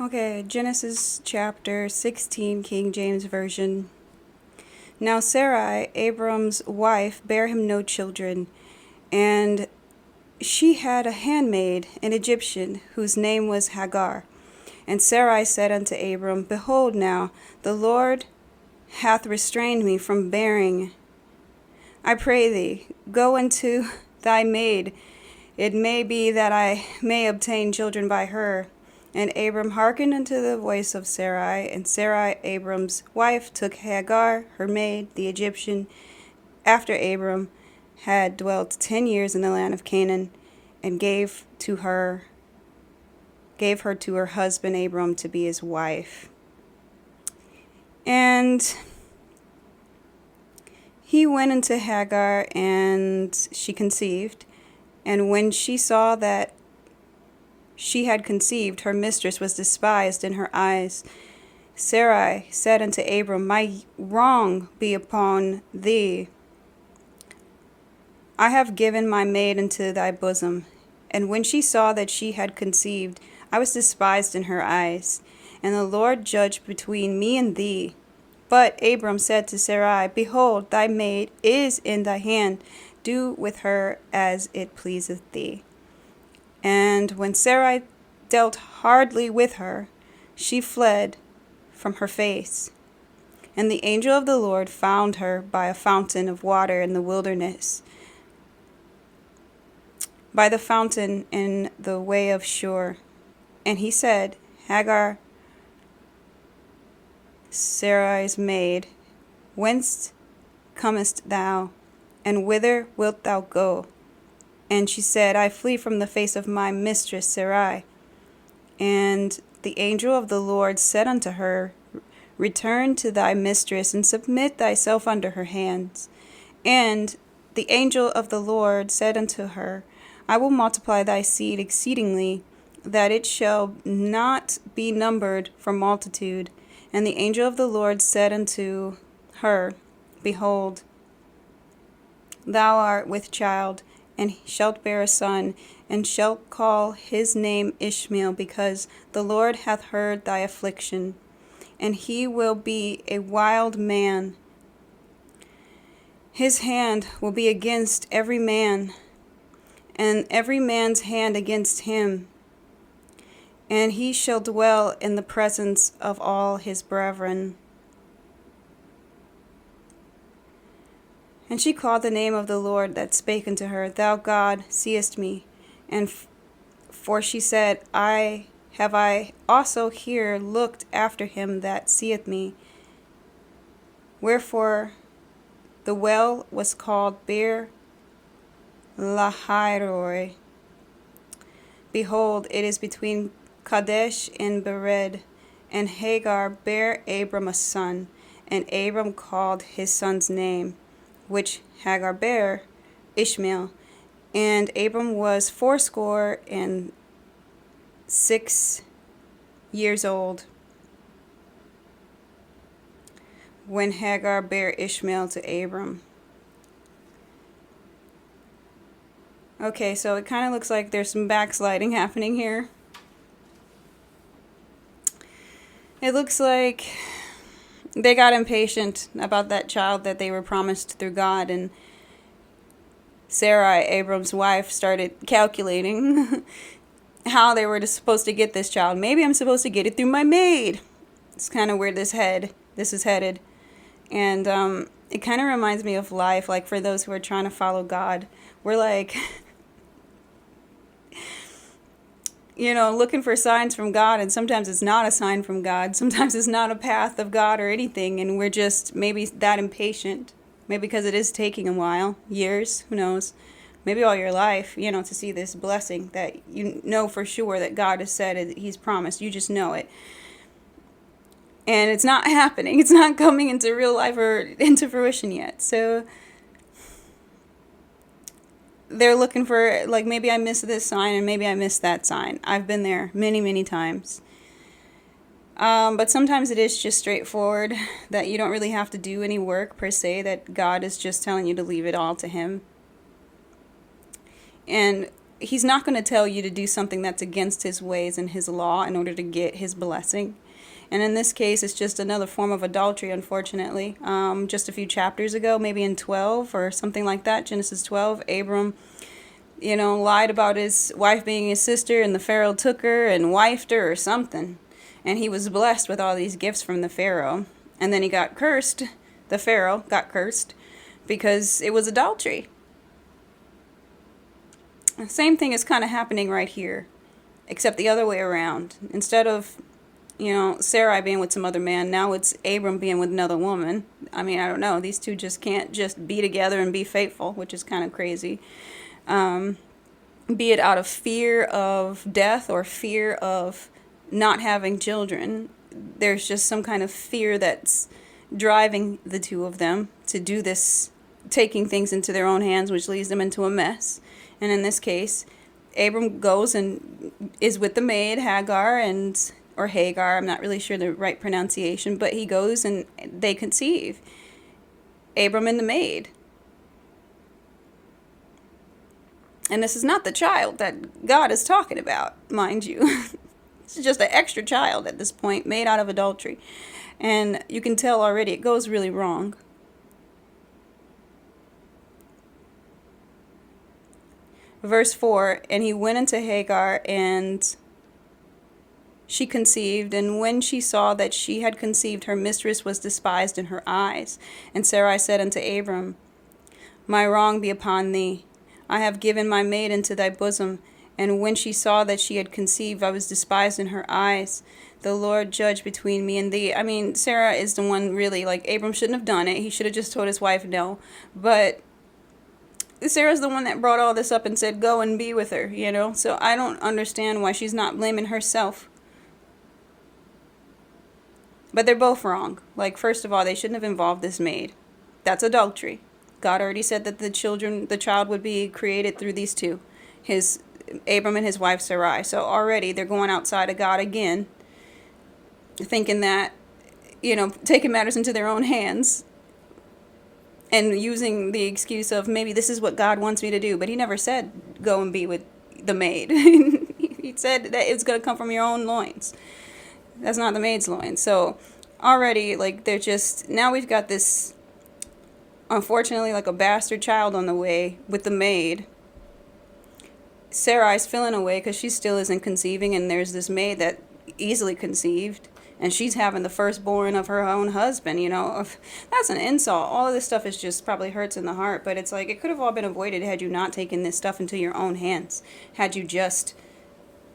Okay, Genesis chapter 16, King James Version. Now Sarai, Abram's wife, bare him no children, and she had a handmaid, an Egyptian, whose name was Hagar. And Sarai said unto Abram, Behold now, the Lord hath restrained me from bearing. I pray thee, go unto thy maid. It may be that I may obtain children by her. And Abram hearkened unto the voice of Sarai, and Sarai, Abram's wife, took Hagar, her maid, the Egyptian, after Abram had dwelt 10 years in the land of Canaan, and gave her to her husband Abram to be his wife. And he went into Hagar, and she conceived. And when she saw that she had conceived, her mistress was despised in her eyes. Sarai said unto Abram, My wrong be upon thee. I have given my maid into thy bosom. And when she saw that she had conceived, I was despised in her eyes. And the Lord judged between me and thee. But Abram said to Sarai, Behold, thy maid is in thy hand. Do with her as it pleaseth thee. And when Sarai dealt hardly with her, she fled from her face. And the angel of the Lord found her by a fountain of water in the wilderness, by the fountain in the way of Shur. And he said, Hagar, Sarai's maid, whence comest thou, and whither wilt thou go? And she said, I flee from the face of my mistress Sarai. And the angel of the Lord said unto her, Return to thy mistress, and submit thyself under her hands. And the angel of the Lord said unto her, I will multiply thy seed exceedingly, that it shall not be numbered for multitude. And the angel of the Lord said unto her, Behold, thou art with child, and shalt bear a son, and shalt call his name Ishmael, because the Lord hath heard thy affliction. And he will be a wild man. His hand will be against every man, and every man's hand against him. And he shall dwell in the presence of all his brethren. And she called the name of the Lord that spake unto her, Thou God seest me. And for she said, I also here looked after him that seeth me. Wherefore the well was called Beerlahairoi. Behold, it is between Kadesh and Bered. And Hagar bare Abram a son, and Abram called his son's name, which Hagar bare, Ishmael. And Abram was 86 years old when Hagar bare Ishmael to Abram. Okay, so it kind of looks like there's some backsliding happening here. It looks like they got impatient about that child that they were promised through God, and Sarai, Abram's wife, started calculating how they were supposed to get this child. Maybe I'm supposed to get it through my maid. It's kind of where this is headed. And it kind of reminds me of life, like for those who are trying to follow God. We're like, looking for signs from God, and sometimes it's not a sign from God. Sometimes it's not a path of God or anything, and we're just maybe that impatient. Maybe because it is taking a while, years, who knows. Maybe all your life, to see this blessing that you know for sure that God has said, He's promised. You just know it. And it's not happening. It's not coming into real life or into fruition yet. So they're looking for, like, maybe I missed this sign and maybe I missed that sign. I've been there many, many times. But sometimes it is just straightforward, that you don't really have to do any work per se, that God is just telling you to leave it all to Him. And he's not going to tell you to do something that's against his ways and his law in order to get his blessing. And in this case, it's just another form of adultery, unfortunately. Just a few chapters ago, maybe in 12 or something like that, Genesis 12, Abram, lied about his wife being his sister, and the Pharaoh took her and wifed her or something. And he was blessed with all these gifts from the Pharaoh. And then he got cursed. The Pharaoh got cursed because it was adultery. The same thing is kind of happening right here, except the other way around. Instead of, Sarai being with some other man, now it's Abram being with another woman. I mean, I don't know. These two just can't just be together and be faithful, which is kind of crazy. Be it out of fear of death or fear of not having children. There's just some kind of fear that's driving the two of them to do this, taking things into their own hands, which leads them into a mess. And in this case, Abram goes and is with the maid, Hagar, or Hagar, I'm not really sure the right pronunciation, but he goes and they conceive. Abram and the maid. And this is not the child that God is talking about, mind you. This is just an extra child at this point, made out of adultery. And you can tell already it goes really wrong. Verse 4, and he went into Hagar, and she conceived, and when she saw that she had conceived, her mistress was despised in her eyes. And Sarai said unto Abram, my wrong be upon thee. I have given my maid into thy bosom. And when she saw that she had conceived, I was despised in her eyes. The Lord judge between me and thee. I mean, Sarah is the one really, Abram shouldn't have done it. He should have just told his wife no. But Sarah's the one that brought all this up and said, go and be with her, So I don't understand why she's not blaming herself. But they're both wrong. First of all, they shouldn't have involved this maid. That's adultery. God already said that the child would be created through these two. Abram and his wife Sarai. So already they're going outside of God again, thinking that, taking matters into their own hands and using the excuse of maybe this is what God wants me to do. But he never said go and be with the maid. He said that it's going to come from your own loins. That's not the maid's loins. So already, they're just, now we've got this, unfortunately, a bastard child on the way with the maid. Sarai's feeling away because she still isn't conceiving, and there's this maid that easily conceived, and she's having the firstborn of her own husband, That's an insult. All of this stuff is just probably hurts in the heart, but it's it could have all been avoided had you not taken this stuff into your own hands. Had you just,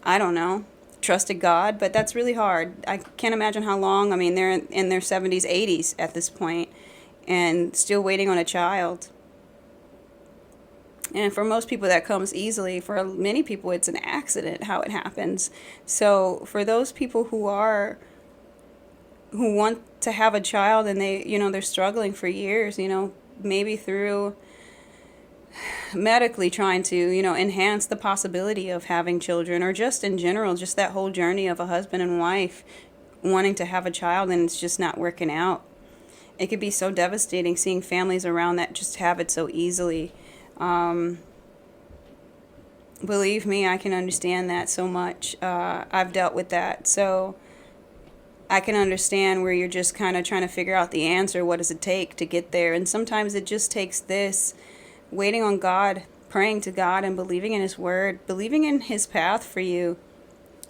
I don't know, trusted God, but that's really hard. I can't imagine how long. I mean, they're in their 70s, 80s at this point, and still waiting on a child. And for most people that comes easily. For many people it's an accident how it happens. So for those people who want to have a child and they're struggling for years, maybe through medically trying to, enhance the possibility of having children, or just in general, just that whole journey of a husband and wife wanting to have a child and it's just not working out. It could be so devastating seeing families around that just have it so easily. Believe me, I can understand that so much. I've dealt with that. So I can understand where you're just kind of trying to figure out the answer. What does it take to get there? And sometimes it just takes this, waiting on God, praying to God and believing in his word, believing in his path for you.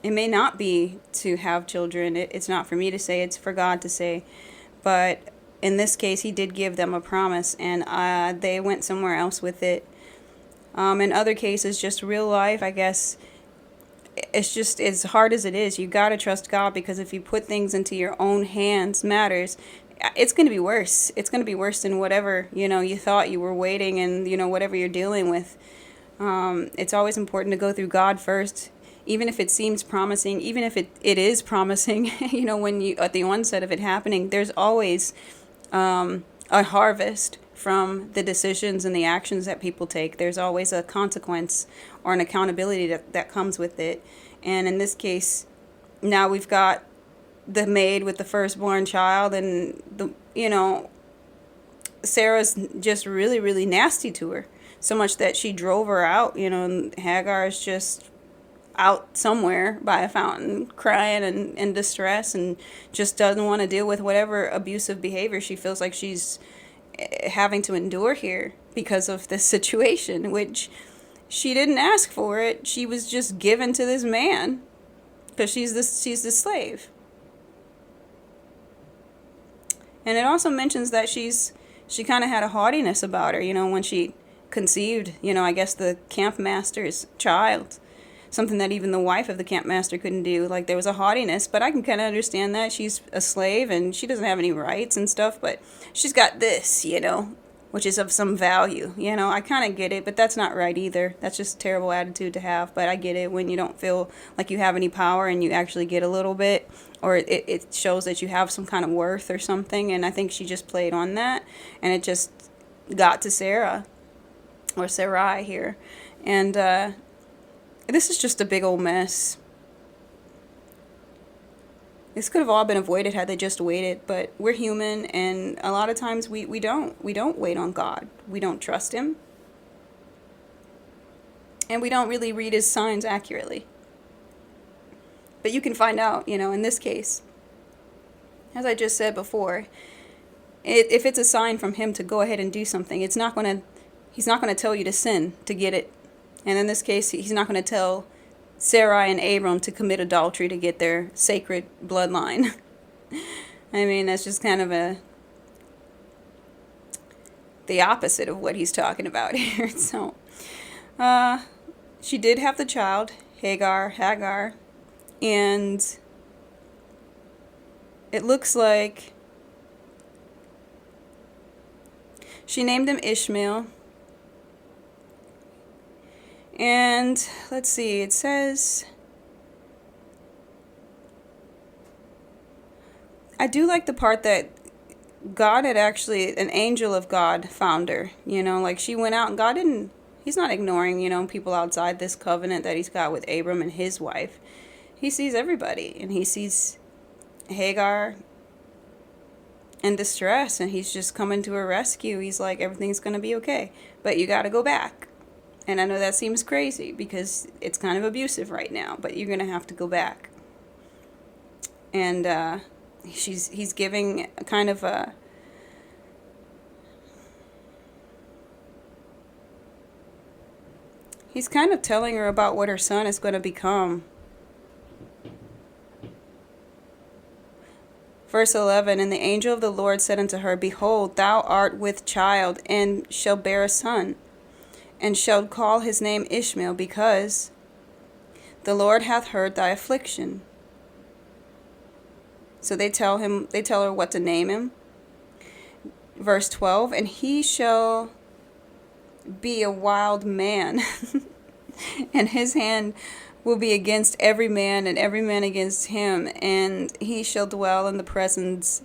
It may not be to have children. It's not for me to say, it's for God to say. But in this case, he did give them a promise, and they went somewhere else with it. In other cases, just real life, I guess, it's just as hard as it is. You got to trust God, because if you put things into your own hands, matters, it's going to be worse. It's going to be worse than whatever, you thought you were waiting and, whatever you're dealing with. It's always important to go through God first, even if it seems promising, even if it is promising, when you, at the onset of it happening, there's always a harvest from the decisions and the actions that people take. There's always a consequence or an accountability that comes with it. And in this case, now we've got the maid with the firstborn child, and Sarah's just really, really nasty to her. so much that she drove her out, and Hagar is just out somewhere by a fountain crying and in distress, and just doesn't want to deal with whatever abusive behavior she feels like she's having to endure here because of this situation, which she didn't ask for it. She was just given to this man because she's the slave. And it also mentions that she kind of had a haughtiness about her, when she conceived, I guess the camp master's child. Something that even the wife of the camp master couldn't do. Like, there was a haughtiness, but I can kind of understand that. She's a slave and she doesn't have any rights and stuff, but she's got this, which is of some value. I kind of get it, but that's not right either. That's just a terrible attitude to have, but I get it when you don't feel like you have any power and you actually get a little bit, or it shows that you have some kind of worth or something, and I think she just played on that, and it just got to Sarah, or Sarai here, and this is just a big old mess. This could have all been avoided had they just waited, but we're human, and a lot of times we don't wait on God. We don't trust him. And we don't really read his signs accurately. But you can find out, in this case, as I just said before, if it's a sign from him to go ahead and do something, he's not going to tell you to sin to get it. And in this case, he's not going to tell Sarai and Abram to commit adultery to get their sacred bloodline. I mean, that's just kind of the opposite of what he's talking about here. So, she did have the child, Hagar, and it looks like she named him Ishmael. And let's see, it says, I do like the part that God had actually, an angel of God found her, like she went out and God he's not ignoring, people outside this covenant that he's got with Abram and his wife. He sees everybody, and he sees Hagar in distress, and he's just coming to her rescue. He's like, everything's going to be okay, but you got to go back. And I know that seems crazy because it's kind of abusive right now, but you're going to have to go back. And he's giving kind of a he's kind of telling her about what her son is going to become. Verse 11, and the angel of the Lord said unto her, Behold, thou art with child, and shall bear a son, and shalt call his name Ishmael, because the Lord hath heard thy affliction. So they tell her what to name him. Verse 12, and he shall be a wild man, and his hand will be against every man, and every man against him, and he shall dwell in the presence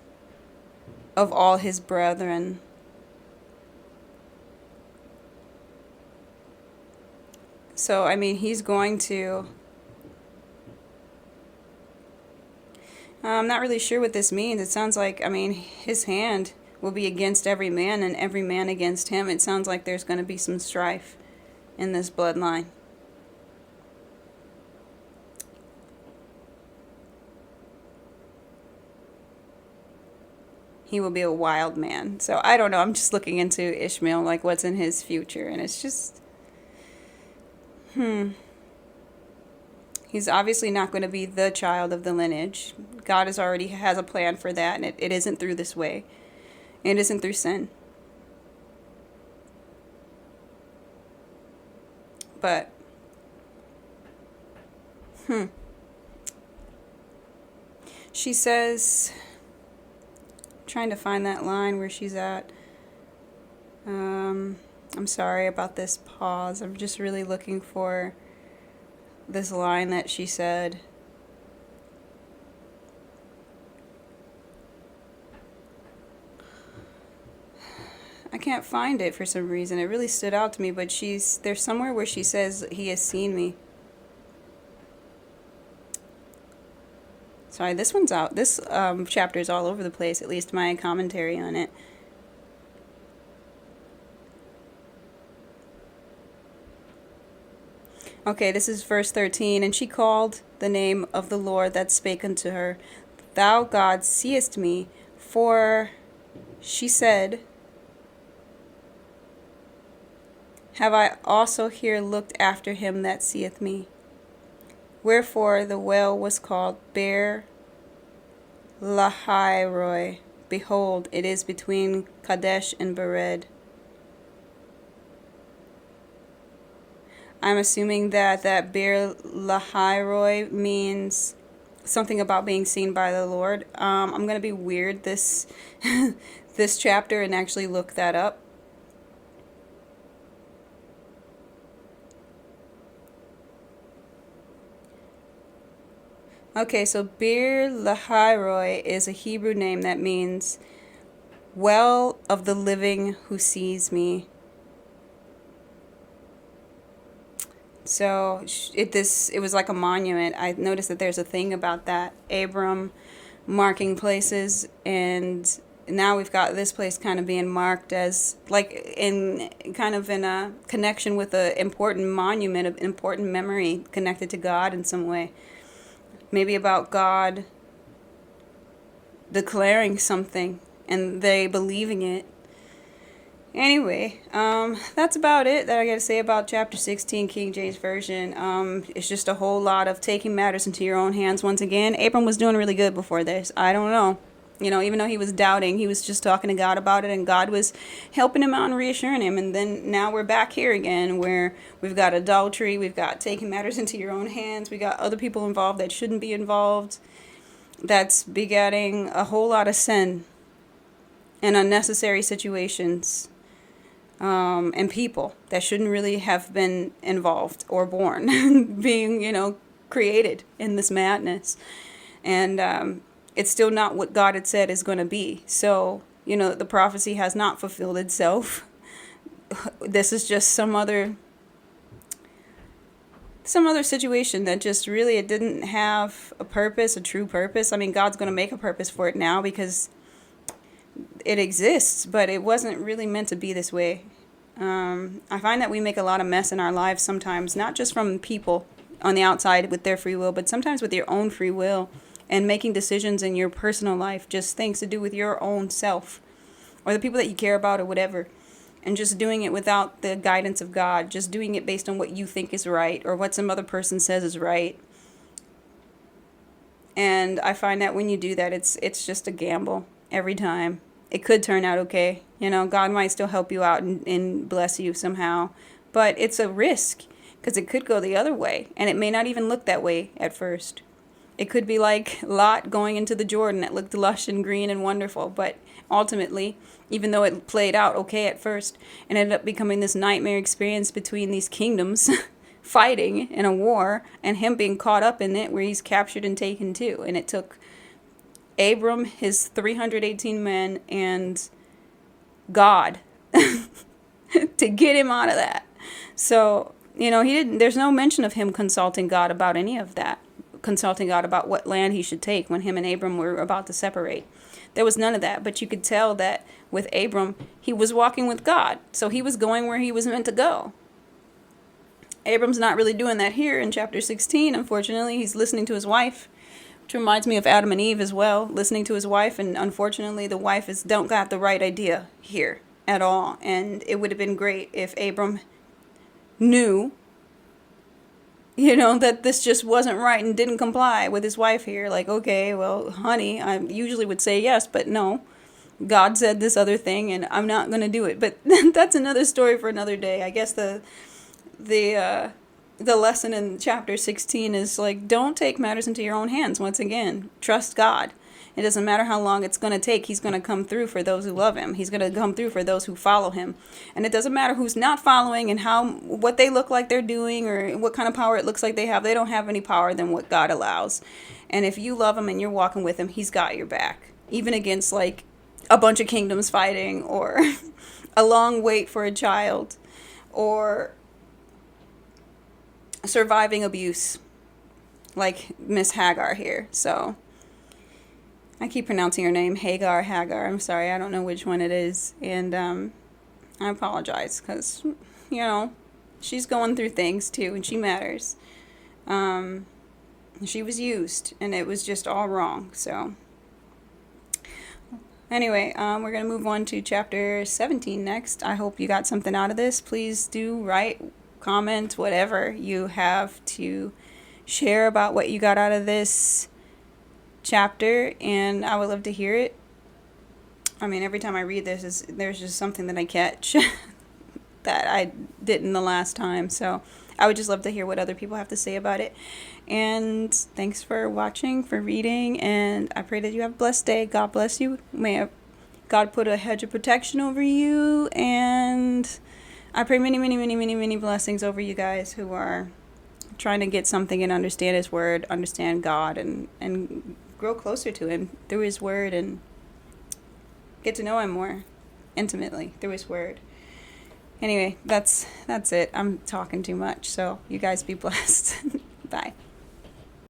of all his brethren. So, I mean, he's going to... I'm not really sure what this means. It sounds like, I mean, his hand will be against every man and every man against him. It sounds like there's going to be some strife in this bloodline. He will be a wild man. So, I don't know. I'm just looking into Ishmael, like what's in his future. And it's just... He's obviously not going to be the child of the lineage. God has a plan for that, and it isn't through this way. It isn't through sin. But, she says, I'm trying to find that line where she's at. I'm sorry about this pause. I'm just really looking for this line that she said. I can't find it for some reason. It really stood out to me, but there's somewhere where she says, he has seen me. Sorry, this one's out. This chapter is all over the place, at least my commentary on it. Okay, this is verse 13. And she called the name of the Lord that spake unto her, Thou God seest me, for she said, Have I also here looked after him that seeth me? Wherefore the well was called Beerlahairoi. Behold, it is between Kadesh and Bered. I'm assuming that Beerlahairoi means something about being seen by the Lord. I'm going to be weird this this chapter and actually look that up. Okay, so Beerlahairoi is a Hebrew name that means well of the living who sees me. So it was like a monument. I noticed that there's a thing about that. Abram marking places, and now we've got this place kind of being marked as like in a connection with an important monument, an important memory connected to God in some way. Maybe about God declaring something and they believing it. Anyway, that's about it that I got to say about chapter 16, King James Version. It's just a whole lot of taking matters into your own hands once again. Abram was doing really good before this. I don't know. You know, even though he was doubting, he was just talking to God about it, and God was helping him out and reassuring him. And then now we're back here again where we've got adultery, we've got taking matters into your own hands, we got other people involved that shouldn't be involved. That's begetting a whole lot of sin and unnecessary situations. And people that shouldn't really have been involved or born, being, created in this madness. And it's still not what God had said is going to be. So, the prophecy has not fulfilled itself. This is just some other situation that just really, it didn't have a purpose, a true purpose. I mean, God's going to make a purpose for it now because it exists, but it wasn't really meant to be this way. I find that we make a lot of mess in our lives sometimes, not just from people on the outside with their free will, but sometimes with your own free will and making decisions in your personal life, just things to do with your own self or the people that you care about or whatever, and just doing it without the guidance of God, just doing it based on what you think is right or what some other person says is right. And I find that when you do that, it's just a gamble every time. It could turn out okay. God might still help you out and bless you somehow. But it's a risk because it could go the other way. And it may not even look that way at first. It could be like Lot going into the Jordan that looked lush and green and wonderful. But ultimately, even though it played out okay at first, it ended up becoming this nightmare experience between these kingdoms fighting in a war and him being caught up in it where he's captured and taken too. And it took Abram, his 318 men, and God to get him out of that. So, he didn't, there's no mention of him consulting God about any of that, consulting God about what land he should take when him and Abram were about to separate. There was none of that, but you could tell that with Abram, he was walking with God. So he was going where he was meant to go. Abram's not really doing that here in chapter 16, unfortunately. He's listening to his wife. Which reminds me of Adam and Eve as well, listening to his wife, and unfortunately the wife don't got the right idea here at all. And it would have been great if Abram knew, that this just wasn't right and didn't comply with his wife here. Like, okay, well, honey, I usually would say yes, but no. God said this other thing and I'm not going to do it. But that's another story for another day. I guess the lesson in chapter 16 is like, don't take matters into your own hands. Once again, trust God. It doesn't matter how long it's going to take. He's going to come through for those who love him. He's going to come through for those who follow him. And it doesn't matter who's not following and what they look like they're doing or what kind of power it looks like they have. They don't have any power than what God allows. And if you love him and you're walking with him, he's got your back. Even against like a bunch of kingdoms fighting or a long wait for a child or surviving abuse like Miss Hagar here. So I keep pronouncing her name Hagar. I'm sorry, I don't know which one it is, and I apologize because she's going through things too, and she matters. She was used, and it was just all wrong. So anyway, we're going to move on to chapter 17 next. I hope you got something out of this. Please do write, comment, whatever you have to share about what you got out of this chapter, and I would love to hear it. I mean, every time I read this, there's just something that I catch that I didn't the last time. So I would just love to hear what other people have to say about it. And thanks for watching, for reading, and I pray that you have a blessed day. God bless you. May God put a hedge of protection over you, and I pray many, many, many, many, many blessings over you guys who are trying to get something and understand His Word, understand God, and grow closer to Him through His Word, and get to know Him more intimately through His Word. Anyway, that's it. I'm talking too much, so you guys be blessed. Bye.